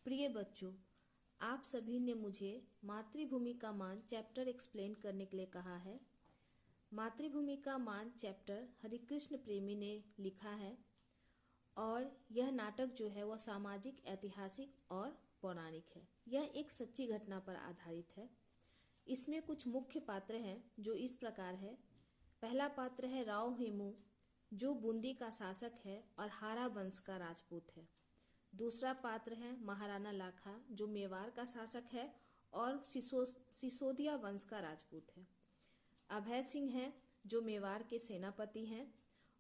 प्रिय बच्चों, आप सभी ने मुझे मातृभूमि का मान चैप्टर एक्सप्लेन करने के लिए कहा है। मातृभूमि का मान चैप्टर हरिकृष्ण प्रेमी ने लिखा है और यह नाटक जो है वह सामाजिक, ऐतिहासिक और पौराणिक है। यह एक सच्ची घटना पर आधारित है। इसमें कुछ मुख्य पात्र हैं जो इस प्रकार है। पहला पात्र है राव हेमू, जो बूंदी का शासक है और हारा वंश का राजपूत है। दूसरा पात्र है महाराणा लाखा, जो मेवाड़ का शासक है और सिसोदिया वंश का राजपूत है। अभय सिंह है, जो मेवाड़ के सेनापति हैं,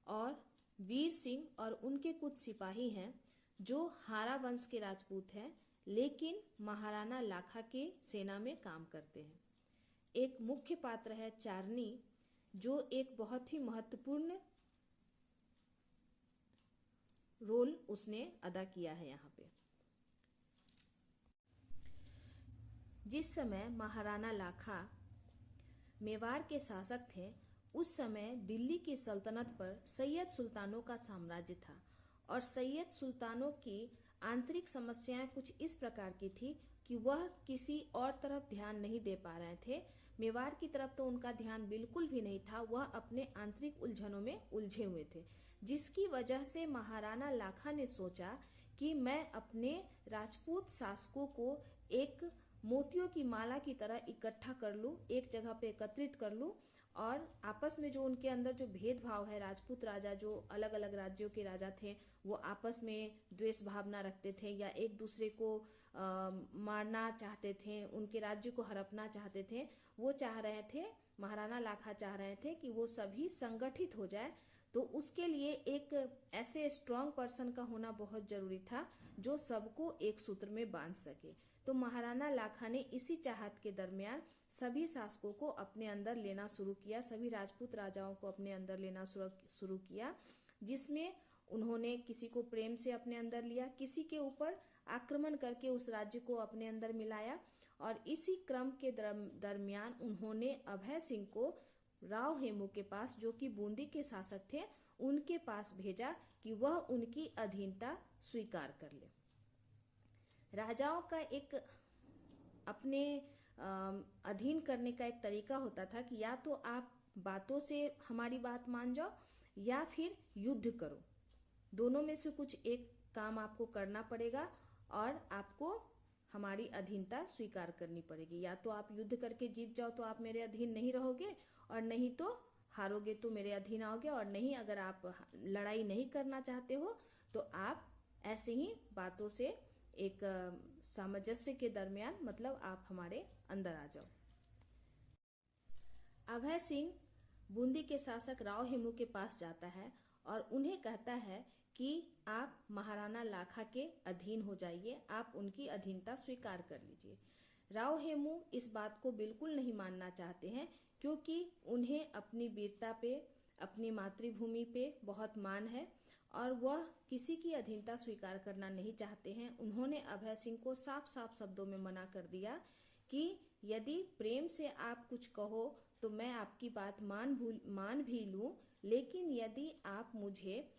और वीर सिंह और उनके कुछ सिपाही हैं जो हारा वंश के राजपूत हैं, लेकिन महाराणा लाखा के सेना में काम करते हैं। एक मुख्य पात्र है चारनी, जो एक बहुत ही महत्वपूर्ण रोल उसने अदा किया है। यहाँ पे जिस समय महाराणा लाखा मेवाड़ के शासक थे, उस समय दिल्ली की सल्तनत पर सैयद सुल्तानों का साम्राज्य था और सैयद सुल्तानों की आंतरिक समस्याएं कुछ इस प्रकार की थी कि वह किसी और तरफ ध्यान नहीं दे पा रहे थे। मेवाड़ की तरफ तो उनका ध्यान बिल्कुल भी नहीं था, वह अपने आंतरिक उलझनों में उलझे हुए थे, जिसकी वजह से महाराणा लाखा ने सोचा कि मैं अपने राजपूत शासकों को एक मोतियों की माला की तरह इकट्ठा कर लूं, एक जगह पे एकत्रित कर लूं और आपस में जो उनके अंदर जो भेदभाव है, राजपूत राजा जो अलग अलग राज्यों के राजा थे वो आपस में द्वेष भावना रखते थे या एक दूसरे को मारना चाहते थे, उनके राज्य को हड़पना चाहते थे। वो चाह रहे थे, महाराणा लाखा चाह रहे थे कि वो सभी संगठित हो जाए। तो उसके लिए एक ऐसे स्ट्रांग पर्सन का होना बहुत जरूरी था जो सबको एक सूत्र में बांध सके। तो महाराणा लाखा ने इसी चाहत के दरमियान सभी शासकों को अपने अंदर लेना शुरू किया, सभी राजपूत राजाओं को अपने अंदर लेना शुरू किया, जिसमें उन्होंने किसी को प्रेम से अपने अंदर लिया, किसी के ऊपर आक्रमण करके उस राज्य को अपने अंदर मिलाया। और इसी क्रम के दरमियान उन्होंने अभय सिंह को राव हेमू के पास, जो कि बूंदी के शासक थे, उनके पास भेजा कि वह उनकी अधीनता स्वीकार कर ले। राजाओं का एक अपने अधीन करने का एक तरीका होता था कि या तो आप बातों से हमारी बात मान जाओ या फिर युद्ध करो। दोनों में से कुछ एक काम आपको करना पड़ेगा और आपको हमारी अधीनता स्वीकार करनी पड़ेगी। या तो आप युद्ध करके जीत जाओ तो आप मेरे अधीन नहीं रहोगे, और नहीं तो हारोगे तो मेरे अधीन आओगे, और नहीं अगर आप लड़ाई नहीं करना चाहते हो तो आप ऐसे ही बातों से एक सामंजस्य के दरमियान मतलब आप हमारे अंदर आ जाओ। अभय सिंह बूंदी के शासक राव हेमू के पास जाता है और उन्हें कहता है कि आप महाराणा लाखा के अधीन हो जाइए, आप उनकी अधीनता स्वीकार कर लीजिए। राव हेमू इस बात को बिल्कुल नहीं मानना चाहते हैं, क्योंकि उन्हें अपनी वीरता पे, अपनी मातृभूमि पे बहुत मान है और वह किसी की अधीनता स्वीकार करना नहीं चाहते हैं। उन्होंने अभय सिंह को साफ साफ शब्दों में मना कर दिया कि यदि प्रेम से आप कुछ कहो तो मैं आपकी बात मान भी लूं, लेकिन यदि आप मुझे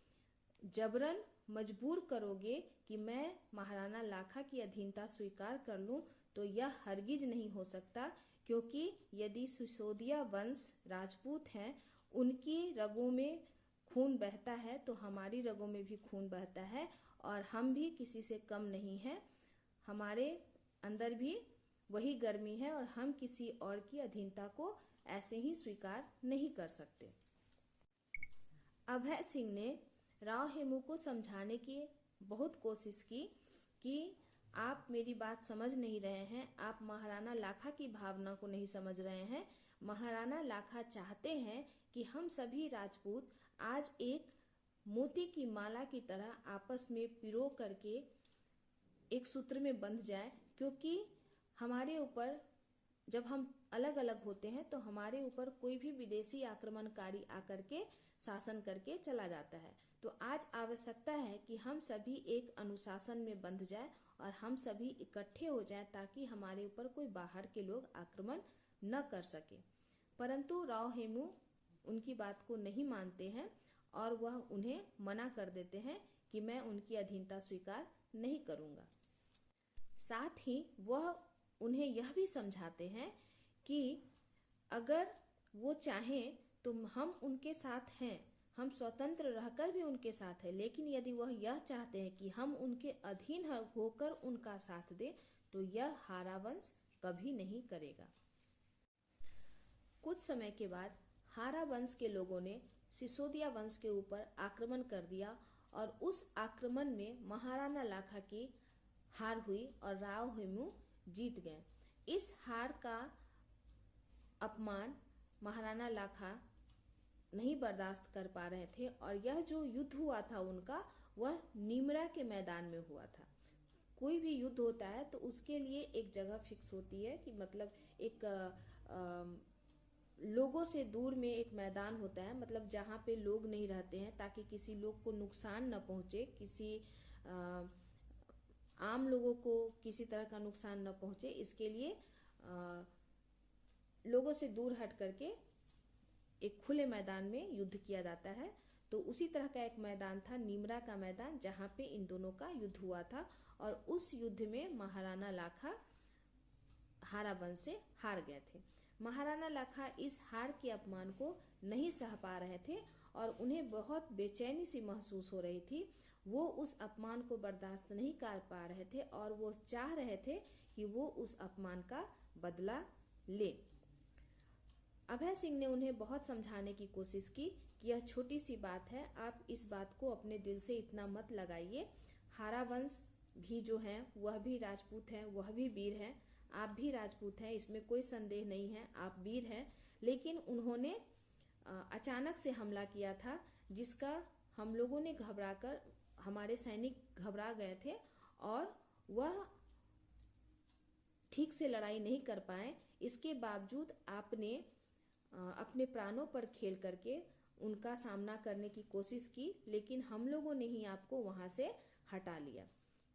जबरन मजबूर करोगे कि मैं महाराणा लाखा की अधीनता स्वीकार कर लूं तो यह हरगिज नहीं हो सकता, क्योंकि यदि सिसोदिया वंश राजपूत हैं, उनकी रगों में खून बहता है तो हमारी रगों में भी खून बहता है और हम भी किसी से कम नहीं हैं। हमारे अंदर भी वही गर्मी है और हम किसी और की अधीनता को ऐसे ही स्वीकार नहीं कर सकते। अभय सिंह ने राव हेमू को समझाने की बहुत कोशिश की कि आप मेरी बात समझ नहीं रहे हैं, आप महाराणा लाखा की भावना को नहीं समझ रहे हैं। महाराणा लाखा चाहते हैं कि हम सभी राजपूत आज एक मोती की माला की तरह आपस में पिरो करके एक सूत्र में बंध जाए, क्योंकि हमारे ऊपर जब हम अलग अलग होते हैं तो हमारे ऊपर कोई भी विदेशी आक्रमणकारी आकर के शासन करके चला जाता है। तो आज आवश्यकता है कि हम सभी एक अनुशासन में बंध जाए और हम सभी इकट्ठे हो जाएं, ताकि हमारे ऊपर कोई बाहर के लोग आक्रमण न कर सके। परंतु राव हेमू उनकी बात को नहीं मानते हैं और वह उन्हें मना कर देते हैं कि मैं उनकी अधीनता स्वीकार नहीं करूंगा। साथ ही वह उन्हें यह भी समझाते हैं कि अगर वो चाहें तो हम उनके साथ हैं, हम स्वतंत्र रहकर भी उनके साथ हैं, लेकिन यदि वह यह चाहते हैं कि हम उनके अधीन होकर उनका साथ दें तो यह हारा वंश कभी नहीं करेगा। कुछ समय के बाद हारा वंश के लोगों ने सिसोदिया वंश के ऊपर आक्रमण कर दिया और उस आक्रमण में महाराणा लाखा की हार हुई और राव हेमू जीत गए। इस हार का अपमान महाराणा लाखा नहीं बर्दाश्त कर पा रहे थे और यह जो युद्ध हुआ था उनका, वह नीमरा के मैदान में हुआ था। कोई भी युद्ध होता है तो उसके लिए एक जगह फिक्स होती है कि मतलब एक लोगों से दूर में एक मैदान होता है, मतलब जहाँ पे लोग नहीं रहते हैं ताकि किसी लोग को नुकसान न पहुँचे, किसी आम लोगों को किसी तरह का नुकसान न पहुँचे, इसके लिए लोगों से दूर हट करके एक खुले मैदान में युद्ध किया जाता है। तो उसी तरह का एक मैदान था नीमरा का मैदान, जहाँ पे इन दोनों का युद्ध हुआ था और उस युद्ध में महाराणा लाखा हारा वंश से हार गए थे। महाराणा लाखा इस हार के अपमान को नहीं सह पा रहे थे और उन्हें बहुत बेचैनी सी महसूस हो रही थी। वो उस अपमान को बर्दाश्त नहीं कर पा रहे थे और वो चाह रहे थे कि वो उस अपमान का बदला ले। अभय सिंह ने उन्हें बहुत समझाने की कोशिश की कि यह छोटी सी बात है, आप इस बात को अपने दिल से इतना मत लगाइए। हारा वंश भी जो हैं वह भी राजपूत हैं, वह भी वीर हैं, आप भी राजपूत हैं, इसमें कोई संदेह नहीं है, आप वीर हैं। लेकिन उन्होंने अचानक से हमला किया था जिसका हम लोगों ने घबराकर, हमारे सैनिक घबरा गए थे और वह ठीक से लड़ाई नहीं कर पाए। इसके बावजूद आपने अपने प्राणों पर खेल करके उनका सामना करने की कोशिश की, लेकिन हम लोगों ने ही आपको वहाँ से हटा लिया,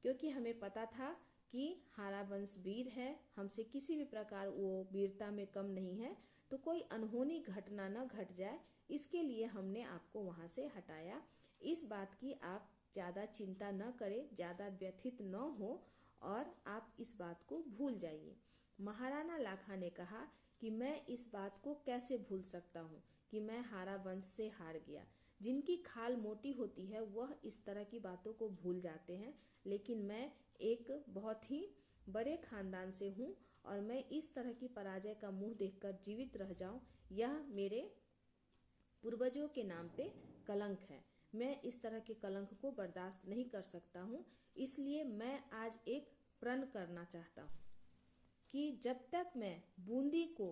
क्योंकि हमें पता था कि हारा वंश वीर है, हमसे किसी भी प्रकार वो वीरता में कम नहीं है, तो कोई अनहोनी घटना न घट जाए, इसके लिए हमने आपको वहाँ से हटाया। इस बात की आप ज़्यादा चिंता न करें, ज़्यादा व्यथित न हो और आप इस बात को भूल जाइए। महाराणा लाखा ने कहा कि मैं इस बात को कैसे भूल सकता हूँ कि मैं हारा वंश से हार गया। जिनकी खाल मोटी होती है वह इस तरह की बातों को भूल जाते हैं, लेकिन मैं एक बहुत ही बड़े खानदान से हूँ और मैं इस तरह की पराजय का मुंह देखकर जीवित रह जाऊं, यह मेरे पूर्वजों के नाम पे कलंक है। मैं इस तरह के कलंक को बर्दाश्त नहीं कर सकता हूँ, इसलिए मैं आज एक प्रण करना चाहता हूँ कि जब तक मैं बूंदी को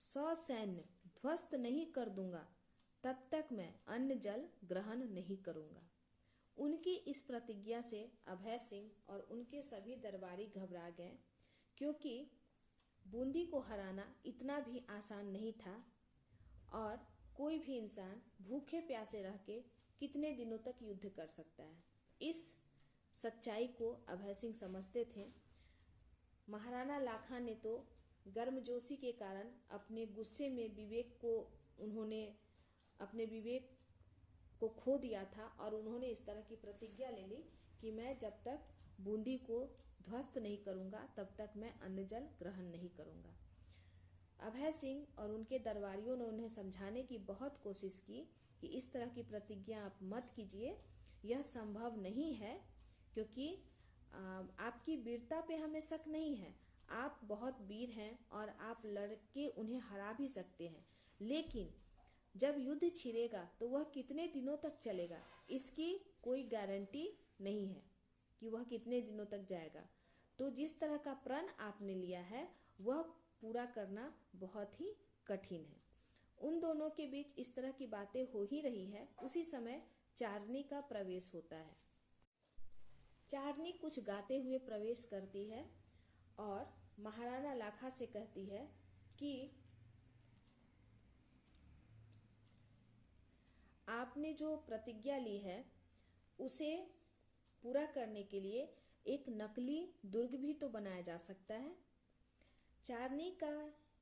ससैन्य ध्वस्त नहीं कर दूंगा तब तक मैं अन्न जल ग्रहण नहीं करूंगा। उनकी इस प्रतिज्ञा से अभय सिंह और उनके सभी दरबारी घबरा गए, क्योंकि बूंदी को हराना इतना भी आसान नहीं था और कोई भी इंसान भूखे प्यासे रह के कितने दिनों तक युद्ध कर सकता है। इस सच्चाई को अभय सिंह समझते थे। महाराणा लाखा ने तो गर्मजोशी के कारण अपने गुस्से में उन्होंने अपने विवेक को खो दिया था और उन्होंने इस तरह की प्रतिज्ञा ले ली कि मैं जब तक बूंदी को ध्वस्त नहीं करूंगा तब तक मैं अन्न जल ग्रहण नहीं करूंगा। अभय सिंह और उनके दरबारियों ने उन्हें समझाने की बहुत कोशिश की कि इस तरह की प्रतिज्ञा आप मत कीजिए, यह संभव नहीं है, क्योंकि आपकी वीरता पे हमें शक नहीं है, आप बहुत वीर हैं और आप लड़के उन्हें हरा भी सकते हैं, लेकिन जब युद्ध छिड़ेगा तो वह कितने दिनों तक चलेगा, इसकी कोई गारंटी नहीं है कि वह कितने दिनों तक जाएगा। तो जिस तरह का प्रण आपने लिया है वह पूरा करना बहुत ही कठिन है। उन दोनों के बीच इस तरह की बातें हो ही रही है, उसी समय चारनी का प्रवेश होता है। चारनी कुछ गाते हुए प्रवेश करती है और महाराणा लाखा से कहती है कि आपने जो प्रतिज्ञा ली है उसे पूरा करने के लिए एक नकली दुर्ग भी तो बनाया जा सकता है। चारनी का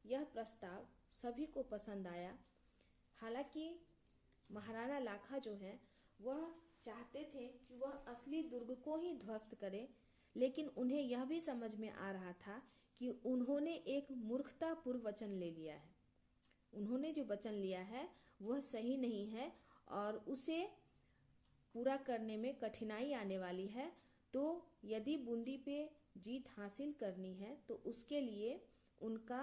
यह प्रस्ताव सभी को पसंद आया। हालांकि महाराणा लाखा जो है वह चाहते थे कि वह असली दुर्ग को ही ध्वस्त करें, लेकिन उन्हें यह भी समझ में आ रहा था कि उन्होंने एक मूर्खतापूर्ण वचन ले लिया है। उन्होंने जो वचन लिया है वह सही नहीं है और उसे पूरा करने में कठिनाई आने वाली है। तो यदि बूंदी पे जीत हासिल करनी है तो उसके लिए उनका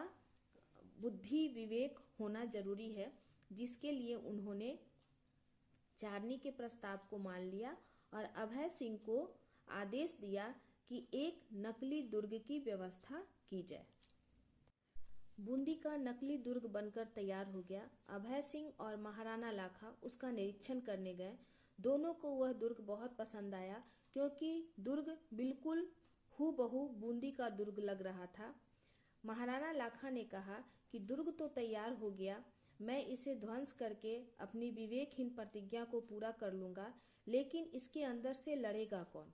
बुद्धि विवेक होना जरूरी है, जिसके लिए उन्होंने चारनी के प्रस्ताव को मान लिया और अभय सिंह को आदेश दिया कि एक नकली दुर्ग की व्यवस्था की जाए। बूंदी का नकली दुर्ग बनकर तैयार हो गया। अभय सिंह और महाराणा लाखा उसका निरीक्षण करने गए। दोनों को वह दुर्ग बहुत पसंद आया, क्योंकि दुर्ग बिल्कुल हूबहू बूंदी का दुर्ग लग रहा था। महाराणा लाखा ने कहा कि दुर्ग तो तैयार हो गया, मैं इसे ध्वंस करके अपनी विवेकहीन प्रतिज्ञा को पूरा कर लूँगा, लेकिन इसके अंदर से लड़ेगा कौन?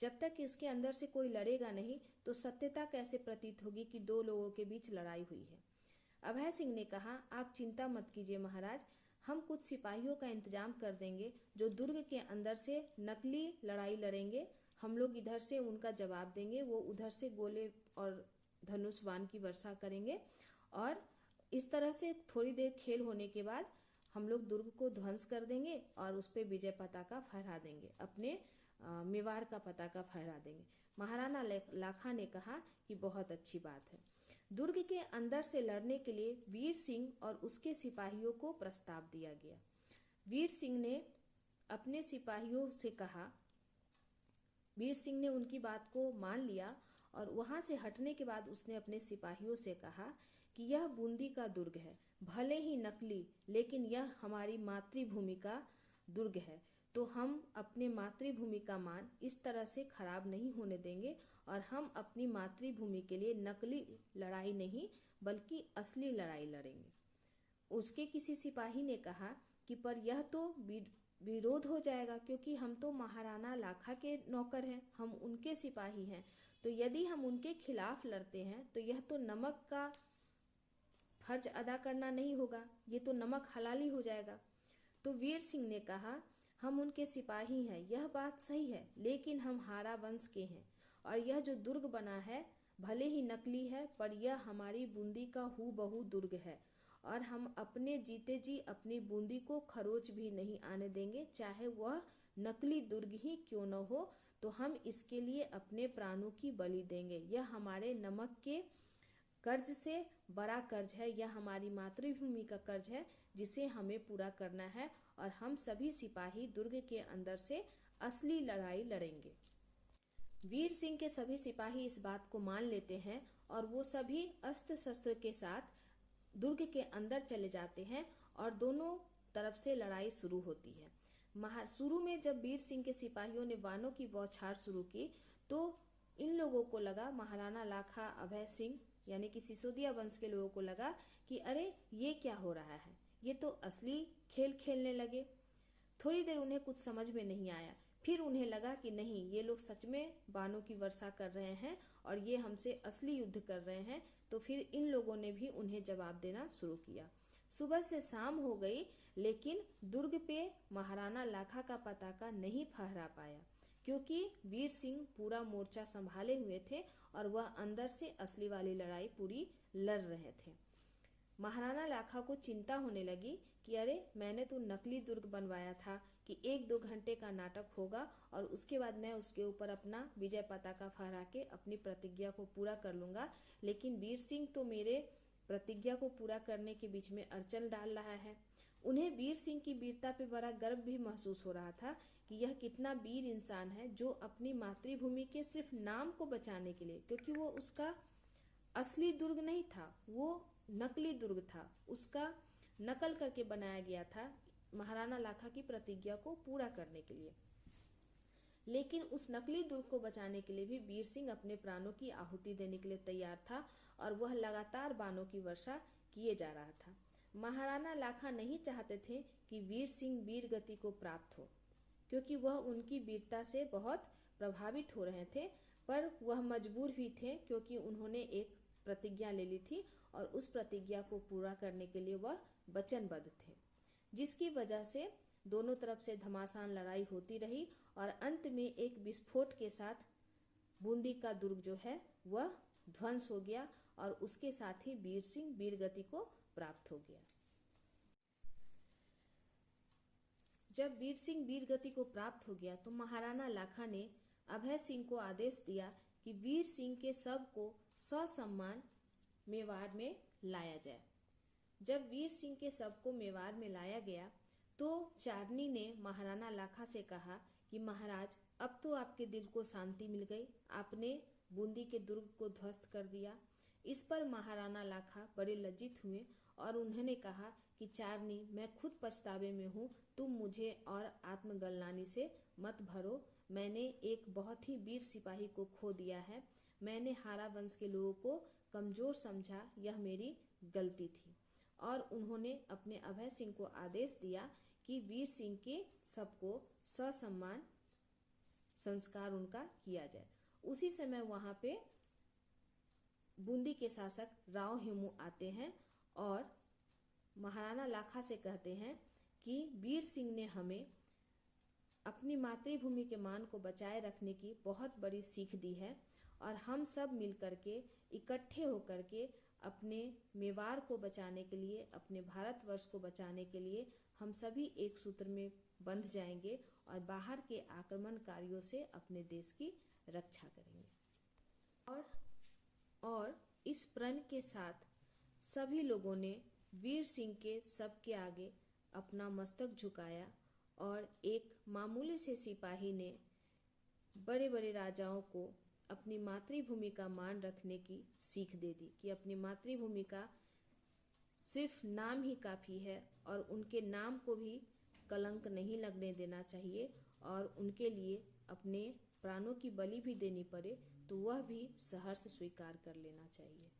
जब तक इसके अंदर से कोई लड़ेगा नहीं तो सत्यता कैसे प्रतीत होगी कि दो लोगों के बीच लड़ाई हुई है। अभय सिंह ने कहा, आप चिंता मत कीजिए महाराज, हम कुछ सिपाहियों का इंतजाम कर देंगे जो दुर्ग के अंदर से नकली लड़ाई लड़ेंगे। हम लोग इधर से उनका जवाब देंगे, वो उधर से गोले और धनुष बाण की वर्षा करेंगे और इस तरह से थोड़ी देर खेल होने के बाद हम लोग दुर्ग को ध्वंस कर देंगे और उस पर विजय पताका फहरा देंगे, अपने मेवाड़ का पताका फहरा देंगे। महाराणा लाखा ने कहा कि बहुत अच्छी बात है। दुर्ग के अंदर से लड़ने के लिए वीर सिंह और उसके सिपाहियों को प्रस्ताव दिया गया। वीर सिंह ने अपने सिपाहियों से कहा, वीर सिंह ने उनकी बात को मान लिया और वहां से हटने के बाद उसने अपने सिपाहियों से कहा कि यह बूंदी का दुर्ग है, भले ही नकली, लेकिन यह हमारी मातृभूमि का दुर्ग है, तो हम अपने मातृभूमि का मान इस तरह से खराब नहीं होने देंगे और हम अपनी मातृभूमि के लिए नकली लड़ाई नहीं बल्कि असली लड़ाई लड़ेंगे। उसके किसी सिपाही ने कहा कि पर यह तो विरोध हो जाएगा, क्योंकि हम तो महाराणा लाखा के नौकर हैं, हम उनके सिपाही हैं, तो यदि हम उनके खिलाफ लड़ते हैं तो यह तो नमक का फर्ज अदा करना नहीं होगा, ये तो नमक हलाली हो जाएगा। तो वीर सिंह ने कहा, हम उनके सिपाही हैं, यह बात सही है, लेकिन हम हारा वंश के हैं और यह जो दुर्ग बना है भले ही नकली है पर यह हमारी बूंदी का हूबहू दुर्ग है और हम अपने जीते जी अपनी बूंदी को खरोच भी नहीं आने देंगे, चाहे वह नकली दुर्ग ही क्यों न हो, तो हम इसके लिए अपने प्राणों की बलि देंगे। यह हमारे नमक के कर्ज से बड़ा कर्ज है, यह हमारी मातृभूमि का कर्ज है जिसे हमें पूरा करना है और हम सभी सिपाही दुर्ग के अंदर से असली लड़ाई लड़ेंगे। वीर सिंह के सभी सिपाही इस बात को मान लेते हैं और वो सभी अस्त्र शस्त्र के साथ दुर्ग के अंदर चले जाते हैं और दोनों तरफ से लड़ाई शुरू होती है। शुरू में जब वीर सिंह के सिपाहियों ने बाणों की बौछार शुरू की तो इन लोगों को लगा, महाराणा लाखा, अभय सिंह यानी कि सिसोदिया वंश के लोगों को लगा कि अरे ये क्या हो रहा है, ये तो असली खेल खेलने लगे। थोड़ी देर उन्हें कुछ समझ में नहीं आया, फिर उन्हें लगा कि नहीं, ये लोग सच में बाणों की वर्षा कर रहे हैं और ये हमसे असली युद्ध कर रहे हैं। तो फिर इन लोगों ने भी उन्हें जवाब देना शुरू किया। सुबह से शाम हो गई, लेकिन दुर्ग पे महाराणा लाखा का पताका नहीं फहरा पाया, क्योंकि वीर सिंह पूरा मोर्चा संभाले हुए थे और वह अंदर से असली वाली लड़ाई पूरी लड़ रहे थे। महाराणा लाखा को चिंता होने लगी कि अरे, मैंने तो नकली दुर्ग बनवाया था कि 1-2 घंटे का नाटक होगा और उसके बाद मैं उसके ऊपर अपना विजय पताका फहरा के अपनी प्रतिज्ञा को पूरा कर लूँगा, लेकिन वीर सिंह तो मेरे प्रतिज्ञा को पूरा करने के बीच में अड़चन डाल रहा है। उन्हें वीर सिंह की वीरता पे बड़ा गर्व भी महसूस हो रहा था कि यह कितना वीर इंसान है जो अपनी मातृभूमि के सिर्फ नाम को बचाने के लिए, क्योंकि वो उसका असली दुर्ग नहीं था, वो नकली दुर्ग था, उसका नकल करके बनाया गया था महाराणा लाखा की प्रतिज्ञा को पूरा करने के लिए। लेकिन उस नकली दुर्ग को बचाने के लिए भी वीर सिंह अपने प्राणों की आहुति देने के लिए तैयार था और वह लगातार बाणों की वर्षा किए जा रहा था। महाराणा लाखा नहीं चाहते थे कि वीर सिंह वीर गति को प्राप्त हो, क्योंकि वह उनकी वीरता से बहुत प्रभावित हो रहे थे, पर वह मजबूर भी थे क्योंकि उन्होंने एक प्रतिज्ञा ले ली थी और उस प्रतिज्ञा को पूरा करने के लिए वह वचनबद्ध थे, जिसकी वजह से दोनों तरफ से घमासान लड़ाई होती रही और अंत में एक विस्फोट के साथ बूंदी का दुर्ग जो है वह ध्वंस हो गया और उसके साथ ही वीर सिंह वीरगति को प्राप्त हो गया। जब वीर सिंह वीरगति को प्राप्त हो गया तो महाराणा लाखा ने अभय सिंह को आदेश दिया कि वीर सिंह के शव को ससम्मान मेवाड़ में लाया जाए। जब वीर सिंह के शव को मेवाड़ में लाया गया तो चारनी ने महाराणा लाखा से कहा कि महाराज, अब तो आपके दिल को शांति मिल गई, आपने बूंदी के दुर्ग को ध्वस्त कर दिया। इस पर महाराणा लाखा बड़े लज्जित हुए और उन्होंने कहा कि चारनी, मैं खुद पछतावे में हूँ, तुम मुझे और आत्मगलनानी से मत भरो। मैंने एक बहुत ही वीर सिपाही को खो दिया है। मैंने हारा वंश के लोगों को कमजोर समझा, यह मेरी गलती थी। और उन्होंने अपने अभय सिंह को आदेश दिया कि वीर सिंह के सबको ससम्मान संस्कार उनका किया जाए। उसी समय वहां पे बूंदी के शासक राव हेमू आते हैं और महाराणा लाखा से कहते हैं कि वीर सिंह ने हमें अपनी मातृभूमि के मान को बचाए रखने की बहुत बड़ी सीख दी है और हम सब मिलकर के इकट्ठे होकर के अपने मेवाड़ को बचाने के लिए, अपने भारतवर्ष को बचाने के लिए हम सभी एक सूत्र में बंध जाएंगे और बाहर के आक्रमणकारियों से अपने देश की रक्षा करेंगे। और इस प्रण के साथ सभी लोगों ने वीर सिंह के शव के आगे अपना मस्तक झुकाया और एक मामूली से सिपाही ने बड़े बड़े राजाओं को अपनी मातृभूमि का मान रखने की सीख दे दी कि अपनी मातृभूमि का सिर्फ नाम ही काफ़ी है और उनके नाम को भी कलंक नहीं लगने देना चाहिए और उनके लिए अपने प्राणों की बलि भी देनी पड़े तो वह भी सहर्ष स्वीकार कर लेना चाहिए।